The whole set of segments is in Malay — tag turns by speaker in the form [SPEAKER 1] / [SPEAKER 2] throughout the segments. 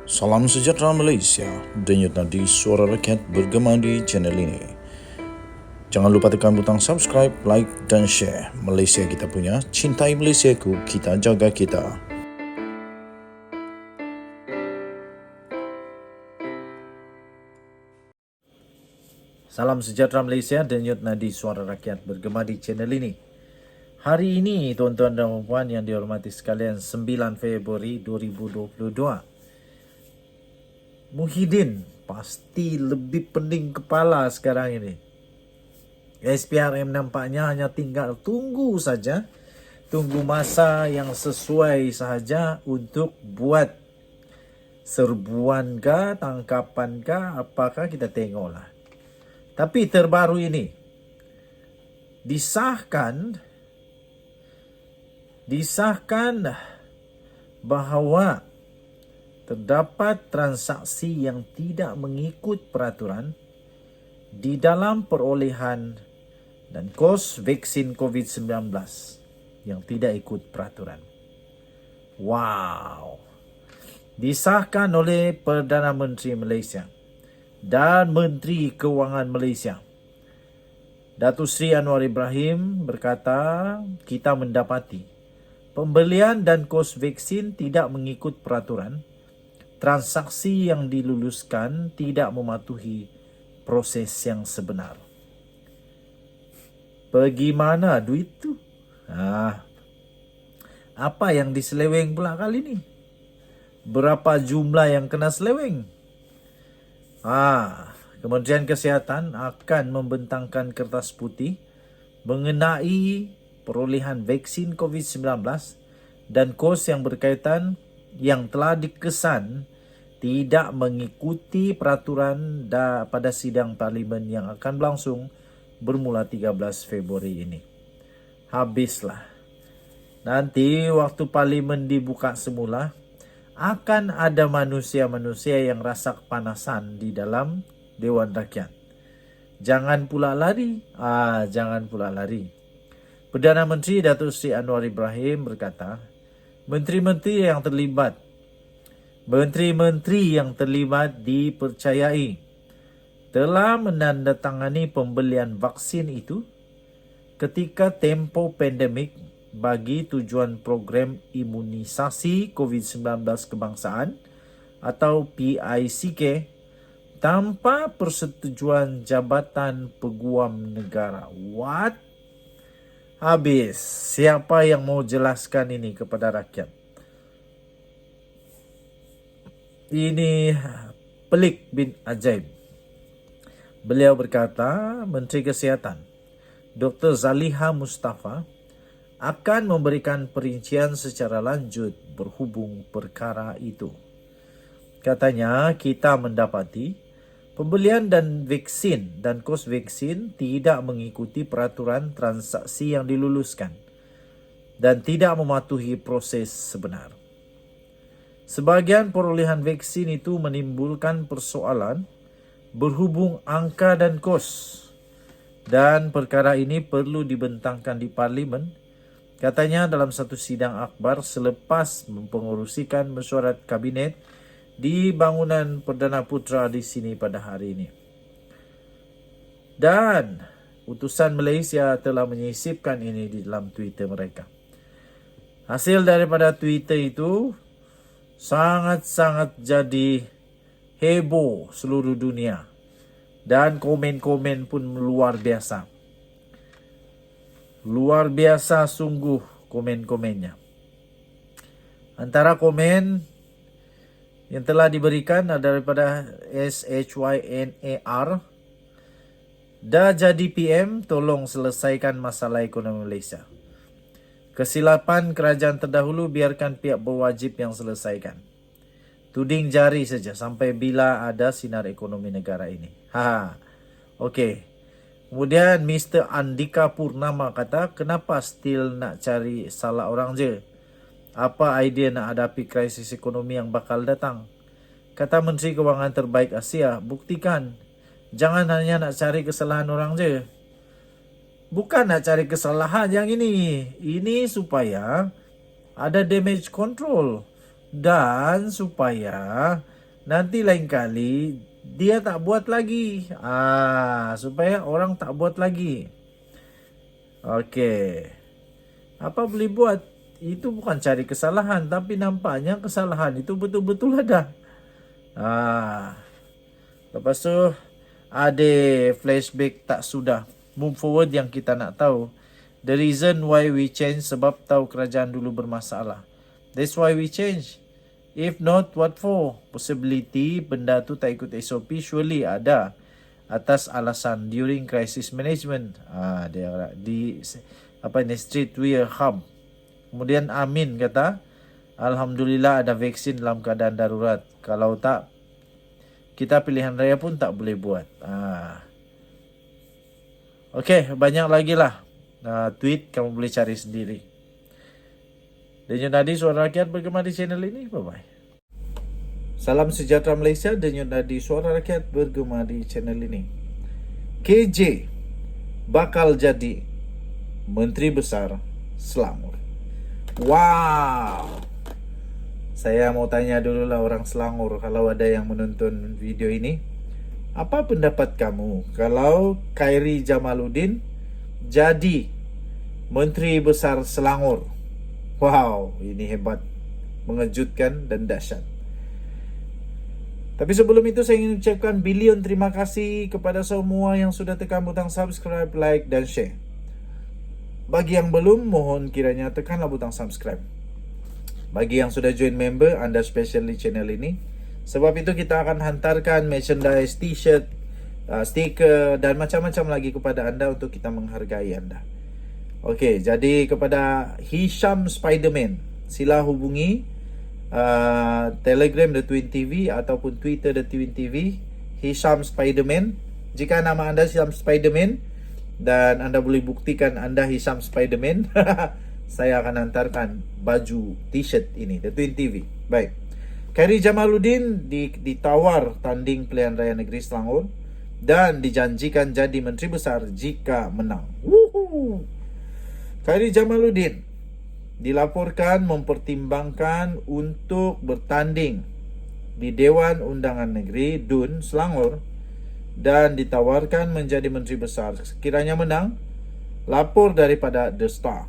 [SPEAKER 1] Salam sejahtera Malaysia, denyut nadi suara rakyat bergema di channel ini. Jangan lupa tekan butang subscribe, like dan share. Malaysia kita punya, cintai Malaysiaku, kita jaga kita. Salam sejahtera Malaysia, denyut nadi suara rakyat bergema di channel ini. Hari ini, tuan-tuan dan puan yang dihormati sekalian, 9 Februari 2022. Muhyiddin pasti lebih pening kepala sekarang ini. SPRM nampaknya hanya tinggal tunggu saja. Tunggu masa yang sesuai sahaja untuk buat serbuan kah, tangkapan kah, apakah kita tengoklah. Tapi terbaru ini disahkan bahawa terdapat transaksi yang tidak mengikut peraturan di dalam perolehan dan kos vaksin COVID-19 yang tidak ikut peraturan. Wow! Disahkan oleh Perdana Menteri Malaysia dan Menteri Kewangan Malaysia. Datuk Seri Anwar Ibrahim berkata, kita mendapati pembelian dan kos vaksin tidak mengikut peraturan. Transaksi yang diluluskan tidak mematuhi proses yang sebenar. Bagaimana duit tu? Apa yang diseleweng pula kali ni? Berapa jumlah yang kena seleweng? Kementerian Kesihatan akan membentangkan kertas putih mengenai perolehan vaksin COVID-19 dan kos yang berkaitan yang telah dikesan tidak mengikuti peraturan pada sidang parlimen yang akan berlangsung bermula 13 Februari ini. Habislah. Nanti waktu parlimen dibuka semula, akan ada manusia-manusia yang rasa kepanasan di dalam Dewan Rakyat. Jangan pula lari. Perdana Menteri Datuk Seri Anwar Ibrahim berkata, Menteri-menteri yang terlibat dipercayai telah menandatangani pembelian vaksin itu ketika tempoh pandemik bagi tujuan program imunisasi COVID-19 kebangsaan atau PICK tanpa persetujuan Jabatan Peguam Negara. What? Habis. Siapa yang mau jelaskan ini kepada rakyat? Ini pelik bin ajaib. Beliau berkata, Menteri Kesihatan Dr. Zaliha Mustafa akan memberikan perincian secara lanjut berhubung perkara itu. Katanya, kita mendapati pembelian dan vaksin dan kos vaksin tidak mengikuti peraturan transaksi yang diluluskan dan tidak mematuhi proses sebenar. Sebahagian perolehan vaksin itu menimbulkan persoalan berhubung angka dan kos. Dan perkara ini perlu dibentangkan di parlimen, katanya dalam satu sidang akhbar selepas mempengerusikan mesyuarat kabinet di bangunan Perdana Putra di sini pada hari ini. Dan utusan Malaysia telah menyisipkan ini di dalam Twitter mereka. Hasil daripada Twitter itu sangat-sangat jadi heboh seluruh dunia. Dan komen-komen pun luar biasa. Luar biasa sungguh komen-komennya. Antara komen yang telah diberikan daripada SHYNAR, dah jadi PM, tolong selesaikan masalah ekonomi Malaysia. Kesilapan kerajaan terdahulu biarkan pihak berwajib yang selesaikan. Tuding jari saja sampai bila ada sinar ekonomi negara ini. Okey. Kemudian Mr. Andika Purnama kata, kenapa still nak cari salah orang je? Apa idea nak hadapi krisis ekonomi yang bakal datang? Kata Menteri Kewangan terbaik Asia, buktikan. Jangan hanya nak cari kesalahan orang je. Bukan nak cari kesalahan yang ini. Ini supaya ada damage control. Dan supaya nanti lain kali dia tak buat lagi. Supaya orang tak buat lagi. Okey. Apa boleh buat? Itu bukan cari kesalahan, tapi nampaknya kesalahan itu betul-betul ada. Lepas tu ada flashback tak sudah. Move forward yang kita nak tahu. The reason why we change, sebab tahu kerajaan dulu bermasalah. That's why we change. If not, what for? Possibility benda tu tak ikut SOP surely ada atas alasan during crisis management. Dia di street wear hub. Kemudian Amin kata, alhamdulillah ada vaksin dalam keadaan darurat. Kalau tak, kita pilihan raya pun tak boleh buat. Okey, banyak lagi lah tweet, kamu boleh cari sendiri. Denyut Nadi Suara Rakyat bergema di channel ini. Bye-bye. Salam sejahtera Malaysia. Denyut Nadi Suara Rakyat bergema di channel ini. KJ bakal jadi Menteri Besar Selangor. Wow. Saya mau tanya dulu lah orang Selangor, kalau ada yang menonton video ini, apa pendapat kamu kalau Khairi Jamaluddin jadi Menteri Besar Selangor? Wow, ini hebat, mengejutkan dan dahsyat. Tapi sebelum itu saya ingin ucapkan bilion terima kasih kepada semua yang sudah tekan butang subscribe, like dan share. Bagi yang belum, mohon kiranya tekanlah butang subscribe. Bagi yang sudah join member, anda special di channel ini. Sebab itu kita akan hantarkan merchandise, t-shirt, stiker dan macam-macam lagi kepada anda untuk kita menghargai anda. Okey, jadi kepada Hisham Spiderman, sila hubungi Telegram The Twin TV ataupun Twitter The Twin TV, Hisham Spiderman. Jika nama anda Hisham Spiderman dan anda boleh buktikan anda Hisham Spiderman, saya akan hantarkan baju t-shirt ini The Twin TV. Baik. Khairi Jamaluddin ditawar tanding pilihan raya negeri Selangor dan dijanjikan jadi Menteri Besar jika menang. Woohoo! Khairi Jamaluddin dilaporkan mempertimbangkan untuk bertanding di Dewan Undangan Negeri DUN Selangor dan ditawarkan menjadi Menteri Besar sekiranya menang. Lapor daripada The Star.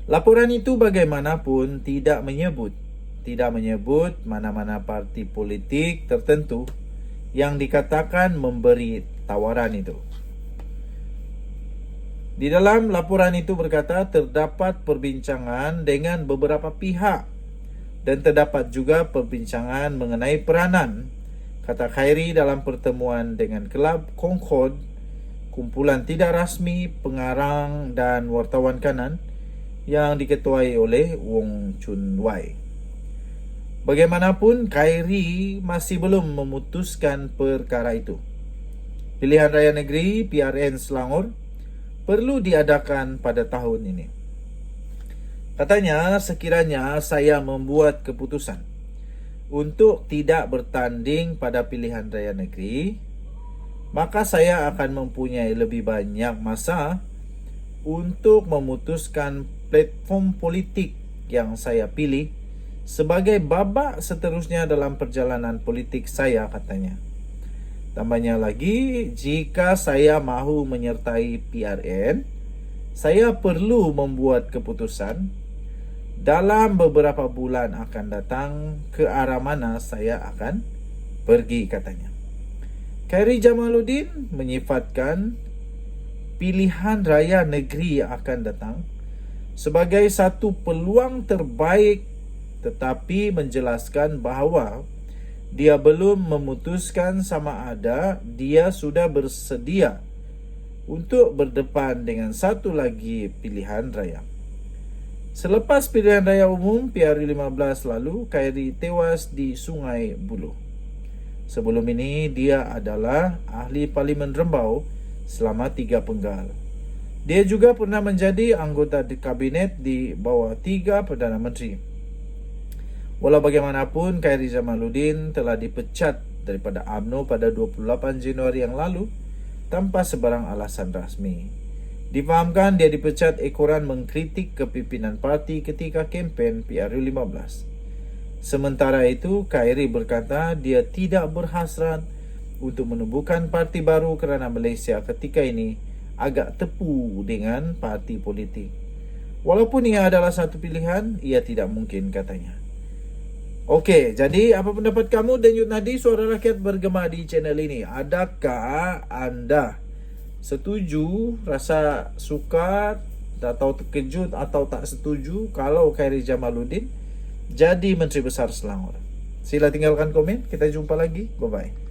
[SPEAKER 1] Laporan itu bagaimanapun tidak menyebut mana-mana parti politik tertentu yang dikatakan memberi tawaran itu. Di dalam laporan itu berkata terdapat perbincangan dengan beberapa pihak dan terdapat juga perbincangan mengenai peranan, kata Khairi dalam pertemuan dengan Kelab Concord, kumpulan tidak rasmi pengarang dan wartawan kanan yang diketuai oleh Wong Chun Wai. Bagaimanapun, Khairi masih belum memutuskan perkara itu. Pilihan Raya Negeri PRN Selangor perlu diadakan pada tahun ini. Katanya, sekiranya saya membuat keputusan untuk tidak bertanding pada pilihan raya negeri, maka saya akan mempunyai lebih banyak masa untuk memutuskan platform politik yang saya pilih sebagai babak seterusnya dalam perjalanan politik saya, katanya. Tambahnya lagi, jika saya mahu menyertai PRN, saya perlu membuat keputusan dalam beberapa bulan akan datang ke arah mana saya akan pergi, katanya. Khairi Jamaluddin menyifatkan pilihan raya negeri akan datang sebagai satu peluang terbaik, tetapi menjelaskan bahawa dia belum memutuskan sama ada dia sudah bersedia untuk berdepan dengan satu lagi pilihan raya. Selepas pilihan raya umum PRU15 lalu, Khairi tewas di Sungai Buloh. Sebelum ini, dia adalah ahli Parlimen Rembau selama 3 penggal. Dia juga pernah menjadi anggota di kabinet di bawah 3 Perdana Menteri. Walau bagaimanapun, Khairi Jamaluddin telah dipecat daripada UMNO pada 28 Januari yang lalu tanpa sebarang alasan rasmi. Difahamkan dia dipecat ekoran mengkritik kepimpinan parti ketika kempen PRU15. Sementara itu, Khairi berkata dia tidak berhasrat untuk menubuhkan parti baru kerana Malaysia ketika ini agak tepu dengan parti politik. Walaupun ia adalah satu pilihan, ia tidak mungkin, katanya. Okey, jadi apa pendapat kamu dan Yud Nadi, Suara Rakyat bergema di channel ini? Adakah anda setuju, rasa suka atau terkejut atau tak setuju kalau Khairi Jamaluddin jadi Menteri Besar Selangor? Sila tinggalkan komen. Kita jumpa lagi. Bye-bye.